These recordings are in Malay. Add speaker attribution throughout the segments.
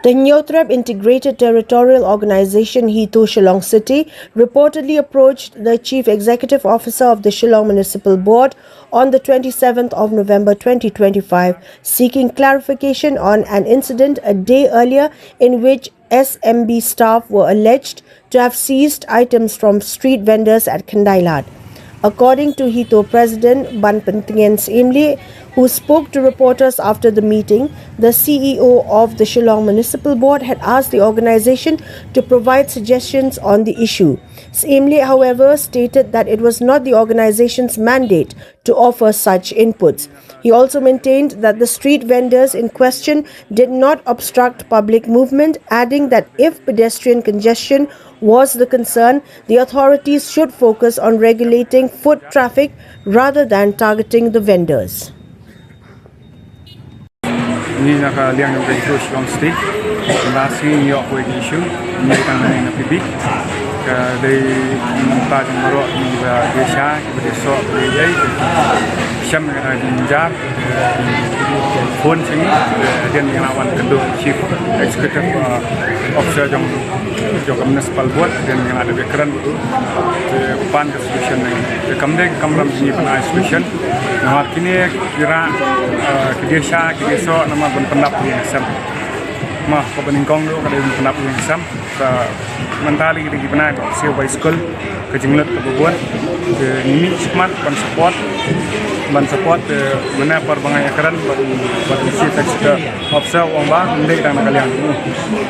Speaker 1: The Nyotrab Integrated Territorial Organization Hito Shillong City reportedly approached the Chief Executive Officer of the Shillong Municipal Board on the 27th of November 2025 seeking clarification on an incident a day earlier in which SMB staff were alleged to have seized items from street vendors at Kandailat. According to Hito President Ban Pentingan Seimle, who spoke to reporters after the meeting, the CEO of the Shillong Municipal Board had asked the organization to provide suggestions on the issue. Seimle, however, stated that it was not the organization's mandate to offer such inputs. He also maintained that the street vendors in question did not obstruct public movement, adding that if pedestrian congestion was the concern, the authorities should focus on regulating foot traffic rather than targeting the vendors.
Speaker 2: Ini nakaliang ng Hito Shillong State, masih yok kue isu, ini kan mana nak pipi, dari tempat yang baru di desa, di desa, di Syam yang dijar, phone sini, dan yang awan kedua Chief Executive Officer jong municipal board dan yang ada background itu, pan solution ini, kamram ini pan solution, nah kini kira ke desa nama pendapat yang sama. Mah kepeningkong tu kada pendapat yang sama. Mentali kita pernah siap by school ke jinglet ke buat ke ini smart ban support mana perbangan akaran bagi chief executive officer orang bang mendek dan kalian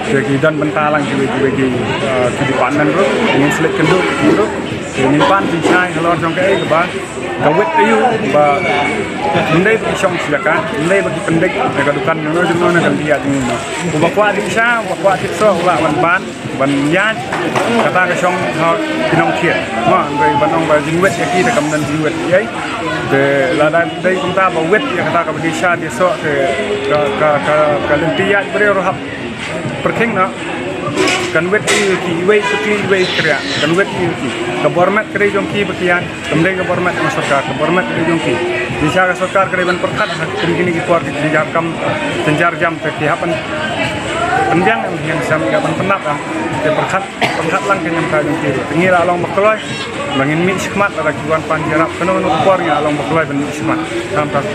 Speaker 2: jadi dan bentalang bagi kehidupan tu ingin selek kenduk itu ingin pan pincai kalau jong ke bang kawet ayu ba mendek isong silakan mendek bagi pendek kedukan nono jono nak lihat ini ubakwa di sa ubakwa kitso ubak ban banyak kata kesong pinong kiat ma ngai banong ba jingwet yaki de kamdan jingwet yai de lada dai kumta ba wet ya kata ka badisha de so ka lentiya bre rohap perking na kan wet ki wei kriya kan wet ki ka bormat kre jong ki bakian kamdai ka bormat ma sarkar ka bormat kre jong ki disha ka sarkar kre ban perkat kini ki kuar ki jenjar jam te ki hapan pendiang yang sama gaban penat te perkat lang kenyam ka jong ki ngira along bakloi bangin mi sikmat ada kiwan panjarap kena kuar ya along bakloi ban sikmat sam tas